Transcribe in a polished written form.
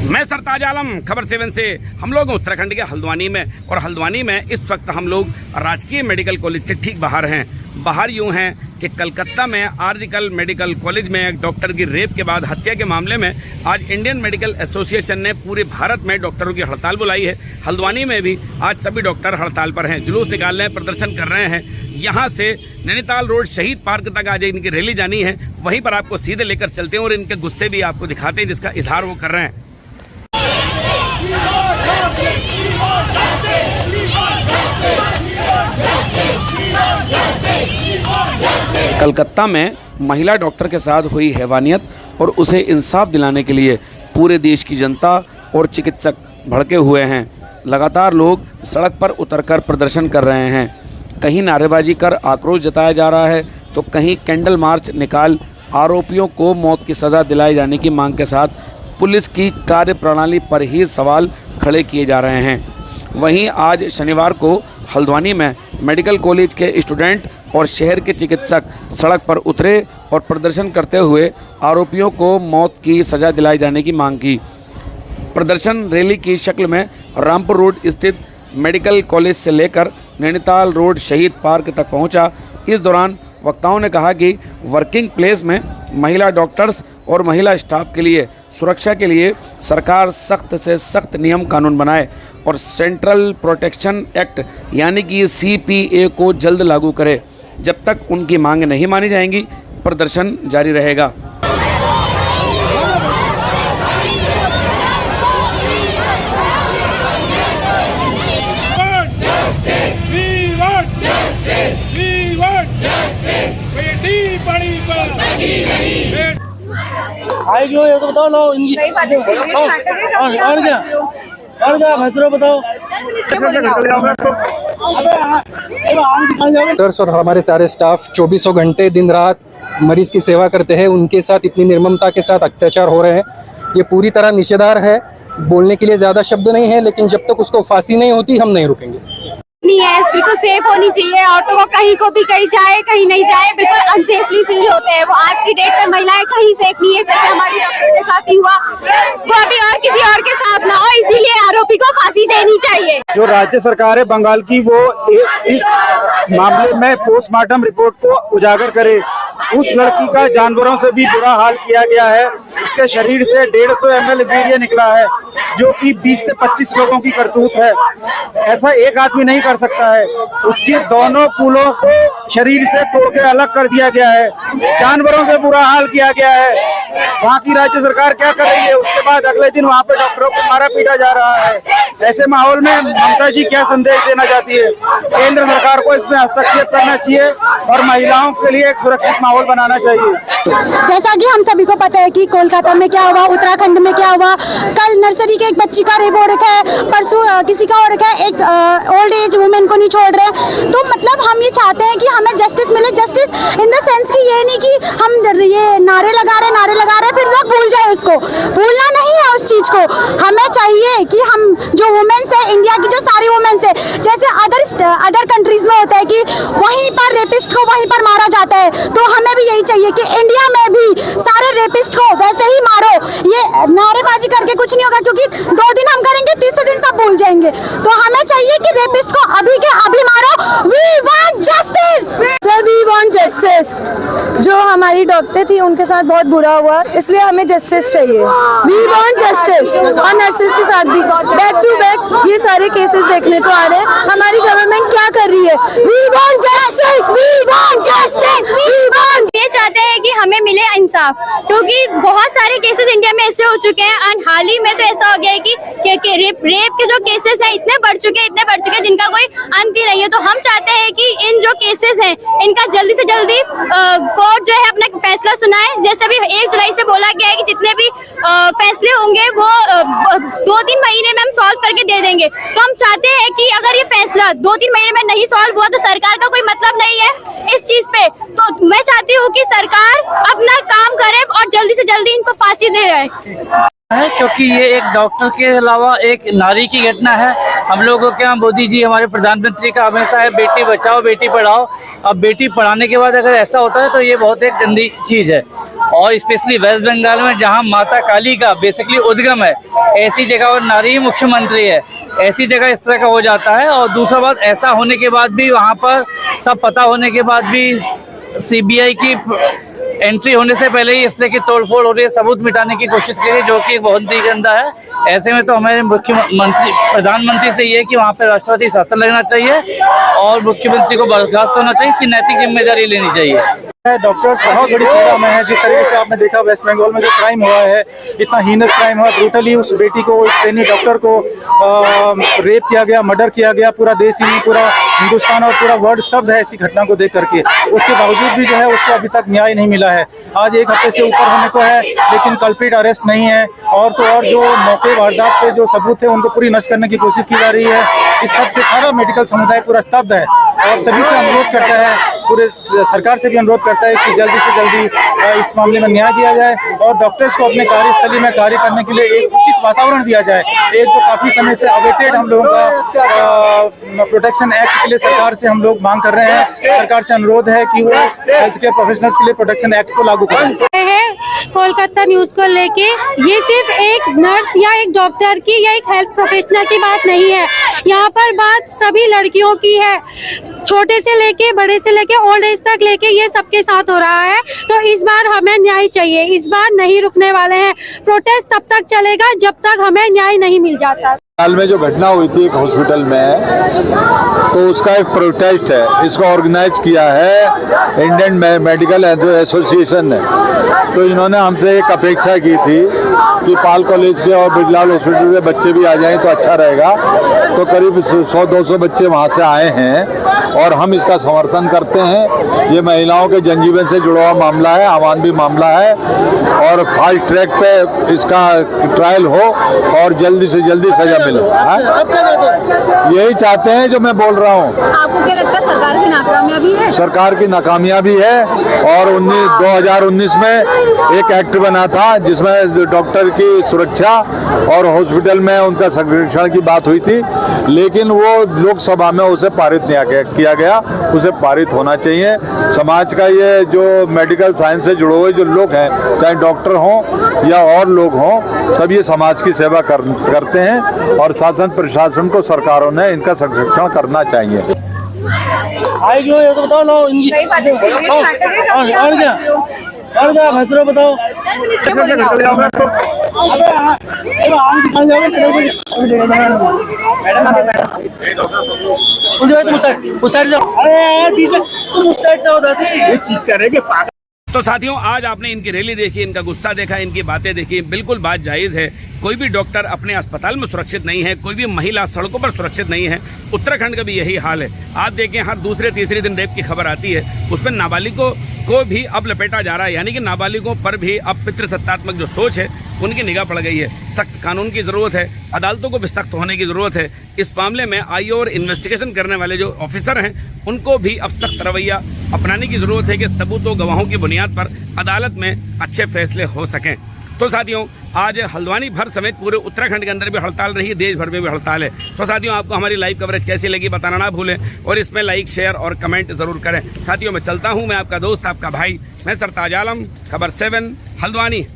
मैं सरताज आलम, खबर 7 से हम लोग उत्तराखंड के हल्द्वानी में, और हल्द्वानी में इस वक्त हम लोग राजकीय मेडिकल कॉलेज के ठीक बाहर हैं। बाहर यूं हैं कि कलकत्ता में आर्जिकल मेडिकल कॉलेज में एक डॉक्टर की रेप के बाद हत्या के मामले में आज इंडियन मेडिकल एसोसिएशन ने पूरे भारत में डॉक्टरों की हड़ताल बुलाई है। हल्द्वानी में भी आज सभी डॉक्टर हड़ताल पर हैं, जुलूस निकाल रहे हैं, प्रदर्शन कर रहे हैं। यहाँ से नैनीताल रोड शहीद पार्क तक आज इनकी रैली जानी है, वहीं पर आपको सीधे लेकर चलते हैं और इनके गुस्से भी आपको दिखाते हैं जिसका इजहार वो कर रहे हैं। कलकत्ता में महिला डॉक्टर के साथ हुई हैवानियत और उसे इंसाफ दिलाने के लिए पूरे देश की जनता और चिकित्सक भड़के हुए हैं। लगातार लोग सड़क पर उतरकर प्रदर्शन कर रहे हैं। कहीं नारेबाजी कर आक्रोश जताया जा रहा है तो कहीं कैंडल मार्च निकाल आरोपियों को मौत की सज़ा दिलाए जाने की मांग के साथ पुलिस की कार्यप्रणाली पर ही सवाल खड़े किए जा रहे हैं। वहीं आज शनिवार को हल्द्वानी में मेडिकल कॉलेज के स्टूडेंट और शहर के चिकित्सक सड़क पर उतरे और प्रदर्शन करते हुए आरोपियों को मौत की सज़ा दिलाए जाने की मांग की। प्रदर्शन रैली की शक्ल में रामपुर रोड स्थित मेडिकल कॉलेज से लेकर नैनीताल रोड शहीद पार्क तक पहुंचा। इस दौरान वक्ताओं ने कहा कि वर्किंग प्लेस में महिला डॉक्टर्स और महिला स्टाफ के लिए सुरक्षा के लिए सरकार सख्त से सख्त नियम कानून बनाए और सेंट्रल प्रोटेक्शन एक्ट यानी कि CPA को जल्द लागू करे। जब तक उनकी मांग नहीं मानी जाएंगी, प्रदर्शन जारी रहेगा। आई जो ये तो बताओ लो और क्या भैंसरो बताओ। डॉक्टर्स और हमारे सारे स्टाफ 24 घंटे दिन रात मरीज की सेवा करते हैं। उनके साथ इतनी निर्ममता के साथ अत्याचार हो रहे हैं, ये पूरी तरह निषेधार्ह है। बोलने के लिए ज्यादा शब्द नहीं है, लेकिन जब तक उसको फांसी नहीं होती हम नहीं रुकेंगे। नहीं है, बिल्कुल सेफ होनी चाहिए। ऑटो को कहीं को भी कहीं जाए कहीं नहीं जाए, बिल्कुल अनसेफली फील होते हैं। वो आज की डेट में महिलाएं कहीं सेफ नहीं है, जैसे हमारी डॉक्टर के साथ ही हुआ, वो अभी और किसी और के साथ ना हो, इसीलिए आरोपी को फांसी देनी चाहिए। जो राज्य सरकार है बंगाल की, वो इस मामले में पोस्टमार्टम रिपोर्ट को उजागर करे। उस लड़की का जानवरों से भी बुरा हाल किया गया है। उसके शरीर से 150 ml वीर्य निकला है, जो कि 20 से 25 लोगों की करतूत है। ऐसा एक आदमी नहीं कर सकता है। उसके दोनों कूलों को शरीर से तोड़ के अलग कर दिया गया है, जानवरों से बुरा हाल किया गया है। वहाँ की राज्य सरकार क्या कर रही है? उसके बाद अगले दिन वहाँ पे डॉक्टरों को मारा पीटा जा रहा है। ऐसे माहौल में ममता जी क्या संदेश देना चाहती है? केंद्र सरकार को इसमें हस्तक्षेप करना चाहिए और महिलाओं के लिए एक सुरक्षित माहौल बनाना चाहिए। जैसा कि हम सभी को पता है कि कोलकाता में क्या हुआ, उत्तराखंड में क्या हुआ। कल नर्सरी के एक बच्ची का रेप हो रखा है, परसों किसी का हो रखा है, एक ओल्ड एज वुमेन को नहीं छोड़ रहे। तो मतलब हम ये चाहते हैं कि हमें जस्टिस मिले। जस्टिस इन द सेंस कि ये नहीं कि हम ये नारे लगा रहे फिर लोग भूल जाए। उसको भूलना नहीं है उस चीज को। हमें चाहिए कि हम जो वुमेन्स है, इंडिया की जो सारी वुमेन्स है, जैसे अदर कंट्रीज में होता है कि वहीं पर रेपिस्ट को वहीं पर मारा जाता है, तो हमें भी यही चाहिए कि इंडिया में भी सारे रेपिस्ट को वैसे ही मारो। ये नारेबाजी करके कुछ नहीं होगा, क्योंकि 2 दिन हम करेंगे, तीसरे दिन सब भूल जाएंगे। तो हमें चाहिए कि रेपिस्ट को अभी के अभी मारो। We want justice, we want justice. जो हमारी डॉक्टर थी उनके साथ बहुत बुरा हुआ, इसलिए हमें जस्टिस चाहिए। We want justice. और नर्सेज के साथ भी बैक टू बैक ये सारे केसेस देखने को आ रहे हैं। हमारी गवर्नमेंट क्या कर रही है? We want justice, we want justice, we want. ये चाहते हैं कि हमें मिले इंसाफ, क्योंकि बहुत सारे केसेस इंडिया में ऐसे हो चुके हैं। और हाल ही में तो ऐसा हो गया है कि रेप के जो केसेस हैं इतने बढ़ चुके हैं जिनका कोई अंत ही नहीं है। तो हम चाहते हैं कि इन जो केसेस हैं इनका जल्दी से जल्दी कोर्ट जो है अपना फैसला सुनाए। जैसे भी 1 जुलाई से बोला गया है कि जितने भी फैसले होंगे वो 2-3 महीने में हम सॉल्व करके दे देंगे। तो हम चाहते हैं कि अगर ये फैसला 2-3 महीने में नहीं सॉल्व हुआ तो सरकार का कोई मतलब नहीं है इस चीज पे। तो मैं चाहती हूँ कि सरकार अपना काम करे और जल्दी से जल्दी इनको फांसी दे रहे है, क्योंकि ये एक डॉक्टर के अलावा एक नारी की घटना है। हम लोगों के यहाँ मोदी जी हमारे प्रधानमंत्री का हमेशा है बेटी बचाओ बेटी पढ़ाओ। अब बेटी पढ़ाने के बाद अगर ऐसा होता है तो ये बहुत एक गंदी चीज है। और स्पेशली वेस्ट बंगाल में जहां माता काली का बेसिकली उद्गम है, ऐसी जगह और नारी ही मुख्यमंत्री है, ऐसी जगह इस तरह का हो जाता है। और दूसरा बात, ऐसा होने के बाद भी वहां पर सब पता होने के बाद भी सीबीआई की एंट्री होने से पहले ही इस तरह की तोड़फोड़ हो रही है, सबूत मिटाने की कोशिश की है, जो कि बहुत ही गंदा है। ऐसे में तो हमारे मुख्यमंत्री प्रधानमंत्री से ये है कि वहाँ पे राष्ट्रपति शासन लगना चाहिए और मुख्यमंत्री को बर्खास्त होना चाहिए, इसकी नैतिक जिम्मेदारी लेनी चाहिए। डॉक्टर्स बहुत बड़ी पीड़ा में है। जिस तरीके से आपने देखा वेस्ट बंगाल में जो क्राइम हुआ है, इतना हीनस क्राइम हुआ, ब्रूटली उस बेटी को, उस ट्रेनी डॉक्टर को रेप किया गया, मर्डर किया गया। पूरा देश ही नहीं, पूरा हिंदुस्तान और पूरा वर्ल्ड स्तब्ध है ऐसी घटना को देख करके। उसके बावजूद भी जो है उसको अभी तक न्याय नहीं मिला है। आज 1 हफ्ते से ऊपर होने को है, लेकिन कल्प्रिट अरेस्ट नहीं है। और तो और जो मौके वारदात पे जो सबूत थे उनको पूरी नष्ट करने की कोशिश की जा रही है। इस सबसे सारा मेडिकल समुदाय पूरा स्तब्ध है और सभी से अनुरोध करता है, पूरे सरकार से भी अनुरोध करता है कि जल्दी से जल्दी इस मामले में न्याय दिया जाए और डॉक्टर्स को अपने कार्यस्थली में कार्य करने के लिए एक उचित वातावरण दिया जाए। एक जो काफी समय से अवेटेड हम लोगों का प्रोटेक्शन एक्ट के लिए सरकार से हम लोग मांग कर रहे हैं। सरकार से अनुरोध है कि वो हेल्थ केयर प्रोफेशनल्स के लिए प्रोटेक्शन एक्ट को लागू करें। कोलकाता न्यूज को लेके ये सिर्फ एक नर्स या एक डॉक्टर की या एक हेल्थ प्रोफेशनल की बात नहीं है, यहाँ पर बात सभी लड़कियों की है, छोटे से लेके बड़े से लेके ओल्ड एज तक लेके ये सबके साथ हो रहा है। तो इस बार हमें न्याय चाहिए, इस बार नहीं रुकने वाले हैं। प्रोटेस्ट तब तक चलेगा जब तक हमें न्याय नहीं मिल जाता। हाल में जो घटना हुई थी एक हॉस्पिटल में, तो उसका एक प्रोटेस्ट है, इसको ऑर्गेनाइज किया है इंडियन मेडिकल एसोसिएशन ने। तो इन्होंने हमसे एक अपेक्षा की थी कि पाल कॉलेज के और बिरलाल हॉस्पिटल से बच्चे भी आ जाएं तो अच्छा रहेगा। तो करीब 100-200 बच्चे वहाँ से आए हैं और हम इसका समर्थन करते हैं। ये महिलाओं के जनजीवन से जुड़ा हुआ मामला है, अमानवीय मामला है और फास्ट ट्रैक पे इसका ट्रायल हो और जल्दी से जल्दी सजा मिले। यही चाहते हैं जो मैं बोल रहा हूँ। आपको क्या लगता है सरकार की नाकामयाबी है? सरकार की नाकामयाबी है। और 2019 में एक एक्ट बना था जिसमें डॉक्टर की सुरक्षा और हॉस्पिटल में उनका संरक्षण की बात हुई थी, लेकिन वो लोकसभा में उसे पारित नहीं किया गया। उसे पारित होना चाहिए। समाज का ये जो मेडिकल साइंस से जुड़े हुए जो लोग हैं, चाहे डॉक्टर हों या और लोग हों, सब ये समाज की सेवा करते हैं और शासन प्रशासन को सरकारों ने इनका संरक्षण करना चाहिए। तो बताओ लो, और क्या फैसला बताओ। तो साथियों, आज आपने इनकी रैली देखी, इनका गुस्सा देखा, इनकी बातें देखी। बिल्कुल बात जायज़ है। कोई भी डॉक्टर अपने अस्पताल में सुरक्षित नहीं है, कोई भी महिला सड़कों पर सुरक्षित नहीं है। उत्तराखंड का भी यही हाल है। आप देखें, हर दूसरे तीसरे दिन रेप की खबर आती है, उस पर नाबालिगों को भी अब लपेटा जा रहा है। यानी कि नाबालिगों पर भी अब पितृसत्तात्मक जो सोच है उनकी निगाह पड़ गई है। सख्त कानून की ज़रूरत है, अदालतों को भी सख्त होने की ज़रूरत है। इस मामले में आईओ और इन्वेस्टिगेशन करने वाले जो ऑफिसर हैं उनको भी अब सख्त रवैया अपनाने की ज़रूरत है कि सबूतों गवाहों की बुनियाद पर अदालत में अच्छे फैसले हो सकें। तो साथियों, आज हल्द्वानी भर समेत पूरे उत्तराखंड के अंदर भी हड़ताल रही, देश भर में भी हड़ताल है। तो साथियों, आपको हमारी लाइव कवरेज कैसी लगी बताना ना भूलें और इसमें लाइक, शेयर और कमेंट ज़रूर करें। साथियों, मैं चलता हूँ, मैं आपका दोस्त, आपका भाई, मैं सरताज आलम, खबर 7 हल्द्वानी।